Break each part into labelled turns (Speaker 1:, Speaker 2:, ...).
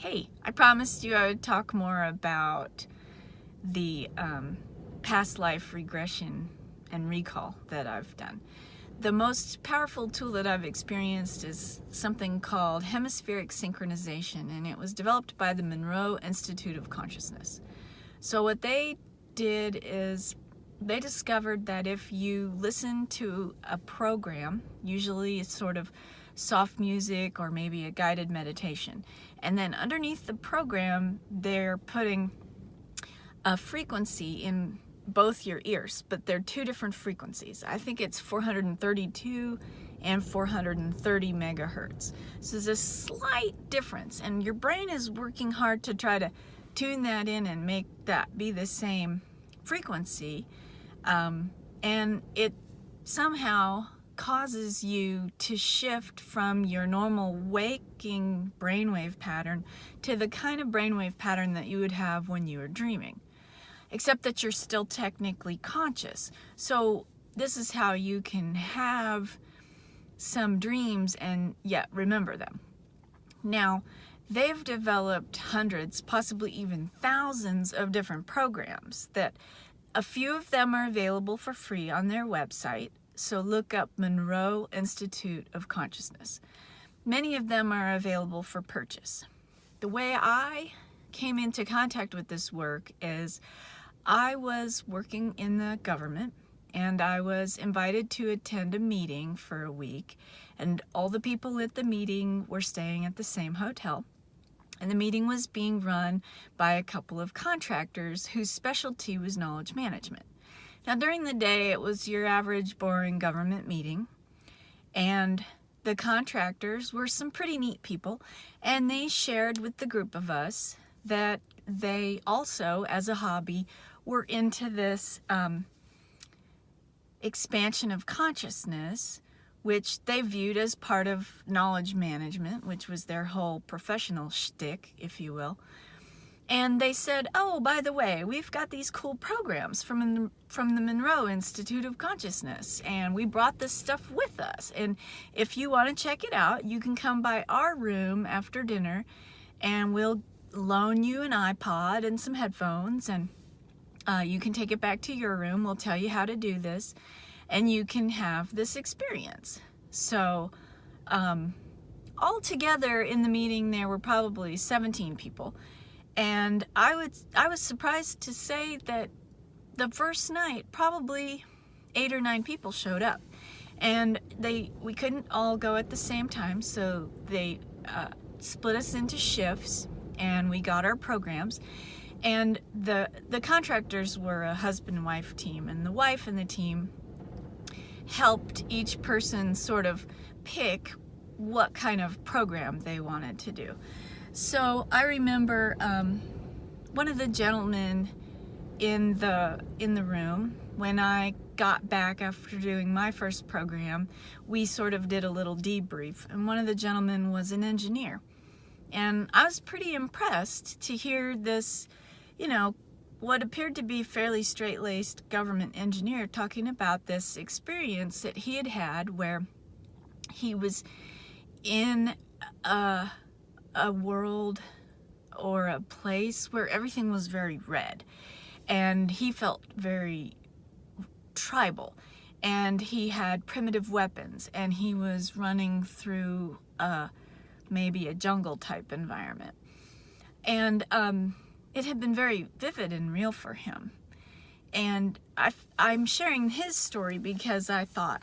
Speaker 1: Hey, I promised you I would talk more about the past life regression and recall that I've done. The most powerful tool that I've experienced is something called hemispheric synchronization, and it was developed by the Monroe Institute of Consciousness. So what they did is they discovered that if you listen to a program, usually it's sort of soft music or maybe a guided meditation, and then underneath the program they're putting a frequency in both your ears, but they're two different frequencies. I think it's 432 and 430 megahertz. So there's a slight difference, and your brain is working hard to try to tune that in and make that be the same frequency, and it somehow causes you to shift from your normal waking brainwave pattern to the kind of brainwave pattern that you would have when you were dreaming, except that you're still technically conscious. So this is how you can have some dreams and yet remember them. Now, they've developed hundreds, possibly even thousands of different programs that a few of them are available for free on their website. So look up Monroe Institute of Consciousness. Many of them are available for purchase. The way I came into contact with this work is I was working in the government, and I was invited to attend a meeting for a week, and all the people at the meeting were staying at the same hotel. And the meeting was being run by a couple of contractors whose specialty was knowledge management. Now, during the day, it was your average boring government meeting, and the contractors were some pretty neat people, and they shared with the group of us that they also, as a hobby, were into this expansion of consciousness, which they viewed as part of knowledge management, which was their whole professional shtick, if you will. And they said, oh, by the way, we've got these cool programs from the Monroe Institute of Consciousness, and we brought this stuff with us. And if you want to check it out, you can come by our room after dinner, and we'll loan you an iPod and some headphones, and you can take it back to your room. We'll tell you how to do this, and you can have this experience. So all together in the meeting, there were probably 17 people. And I was surprised to say that the first night, probably 8 or 9 people showed up. And we couldn't all go at the same time, so they split us into shifts, and we got our programs. And the contractors were a husband and wife team, and the wife and the team helped each person sort of pick what kind of program they wanted to do. So I remember one of the gentlemen in the room, when I got back after doing my first program, we sort of did a little debrief, and one of the gentlemen was an engineer. And I was pretty impressed to hear this, what appeared to be fairly straight-laced government engineer talking about this experience that he had had where he was in a world or a place where everything was very red, and he felt very tribal, and he had primitive weapons, and he was running through maybe a jungle type environment, and it had been very vivid and real for him. And I'm sharing his story because I thought,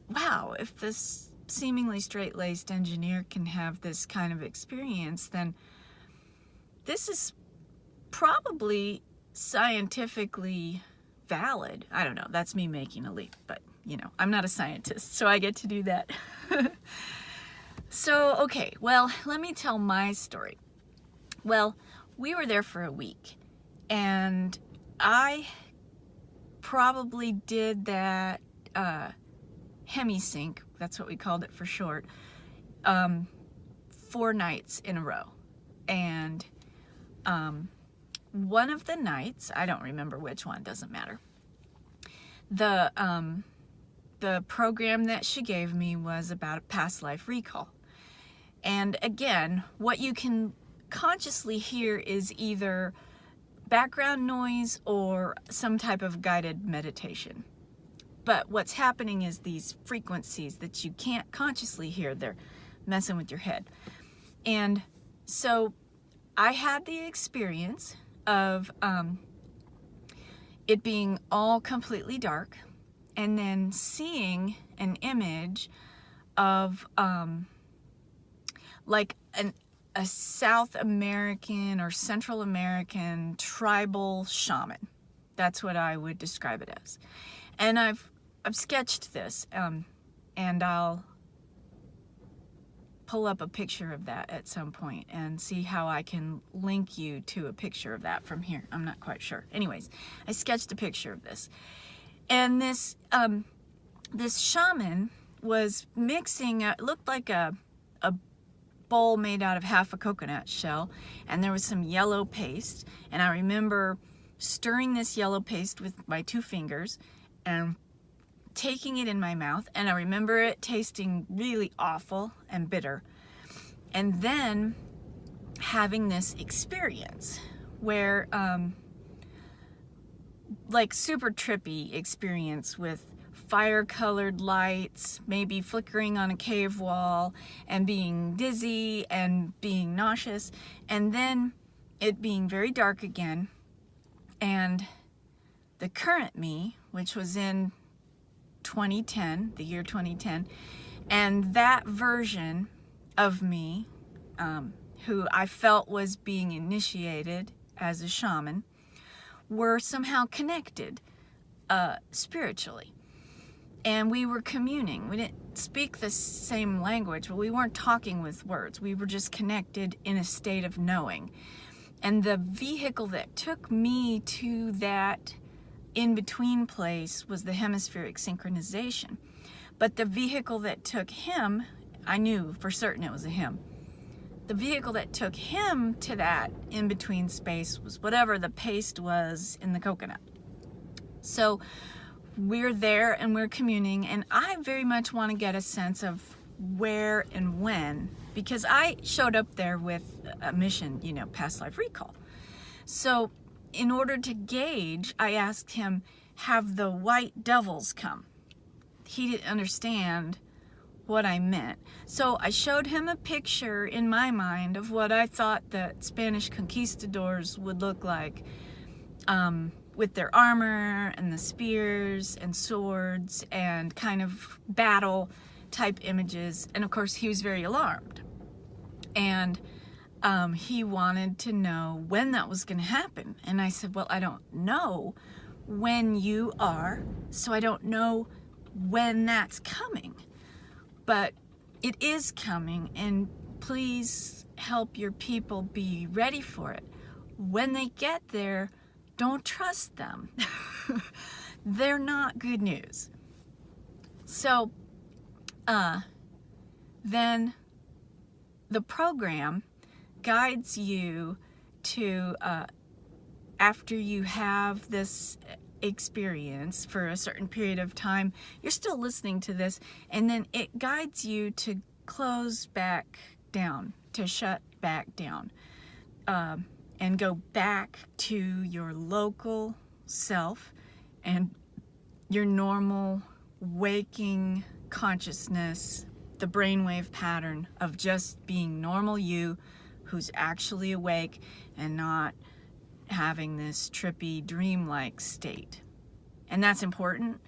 Speaker 1: wow, if this seemingly straight-laced engineer can have this kind of experience, then this is probably scientifically valid. I don't know, that's me making a leap, but I'm not a scientist, so I get to do that. So, okay, well, let me tell my story. Well, we were there for a week, and I probably did that Hemi-sync, that's what we called it for short, 4 nights in a row. And one of the nights, I don't remember which one, doesn't matter, the program that she gave me was about a past life recall. And again, what you can consciously hear is either background noise or some type of guided meditation. But what's happening is these frequencies that you can't consciously hear, they're messing with your head. And so I had the experience of it being all completely dark, and then seeing an image of like a South American or Central American tribal shaman. That's what I would describe it as. And I've sketched this, and I'll pull up a picture of that at some point and see how I can link you to a picture of that from here. I'm not quite sure. Anyways, I sketched a picture of this. And this shaman was mixing, it looked like a bowl made out of half a coconut shell, and there was some yellow paste, and I remember stirring this yellow paste with my 2 fingers and taking it in my mouth, and I remember it tasting really awful and bitter. And then having this experience where like super trippy experience with fire-colored lights, maybe flickering on a cave wall, and being dizzy and being nauseous, and then it being very dark again. And the current me, which was in 2010, the year 2010, and that version of me, who I felt was being initiated as a shaman, were somehow connected spiritually. And we were communing. We didn't speak the same language, but we weren't talking with words. We were just connected in a state of knowing. And the vehicle that took me to that in-between place was the hemispheric synchronization. But the vehicle that took him, I knew for certain it was a him. The vehicle that took him to that in-between space was whatever the paste was in the coconut. So we're there and we're communing, and I very much want to get a sense of where and when, because I showed up there with a mission, past life recall. So in order to gauge, I asked him, have the white devils come? He didn't understand what I meant. So I showed him a picture in my mind of what I thought the Spanish conquistadors would look like, with their armor and the spears and swords and kind of battle type images. And of course he was very alarmed. And he wanted to know when that was going to happen. And I said, well, I don't know when you are, so I don't know when that's coming. But it is coming, and please help your people be ready for it. When they get there, don't trust them. They're not good news. So then the program guides you to, after you have this experience for a certain period of time, you're still listening to this, and then it guides you to close back down, to shut back down, and go back to your local self and your normal waking consciousness, the brainwave pattern of just being normal you who's actually awake and not having this trippy dreamlike state. And that's important.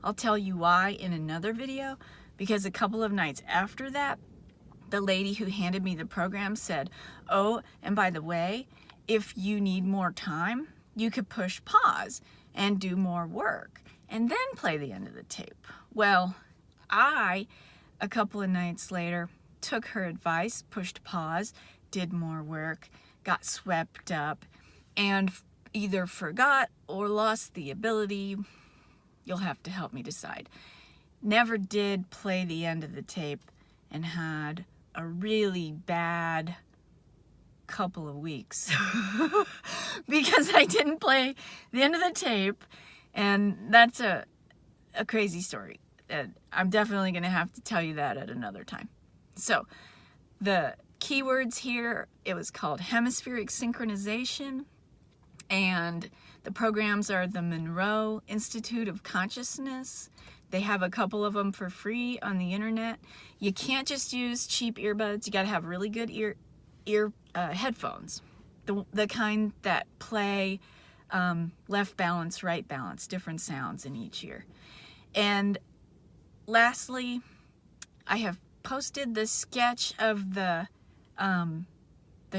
Speaker 1: I'll tell you why in another video, because a couple of nights after that, the lady who handed me the program said, oh, and by the way, if you need more time, you could push pause and do more work and then play the end of the tape. Well, I, a couple of nights later, took her advice, pushed pause, did more work, got swept up, and either forgot or lost the ability. You'll have to help me decide. Never did play the end of the tape and had a really bad couple of weeks because I didn't play the end of the tape, and that's a crazy story. I'm definitely going to have to tell you that at another time. So the keywords here, it was called hemispheric synchronization, and the programs are the Monroe Institute of Consciousness. They have a couple of them for free on the internet. You can't just use cheap earbuds. You got to have really good headphones, the kind that play left balance, right balance, different sounds in each ear. And lastly, I have posted the sketch of the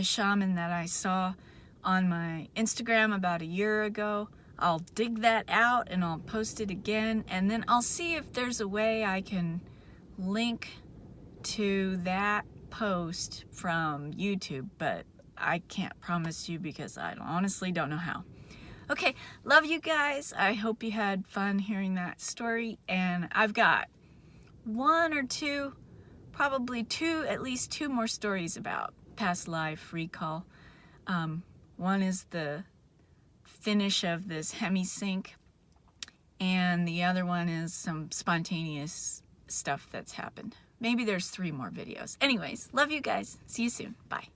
Speaker 1: shaman that I saw on my Instagram about a year ago. I'll dig that out and I'll post it again, and then I'll see if there's a way I can link to that post from YouTube, but I can't promise you because I honestly don't know how. Okay, love you guys. I hope you had fun hearing that story, and I've got one or two, probably two, at least two more stories about past life recall. One is the finish of this Hemi-sync, and the other one is some spontaneous stuff that's happened. Maybe there's 3 more videos. Anyways, love you guys. See you soon. Bye.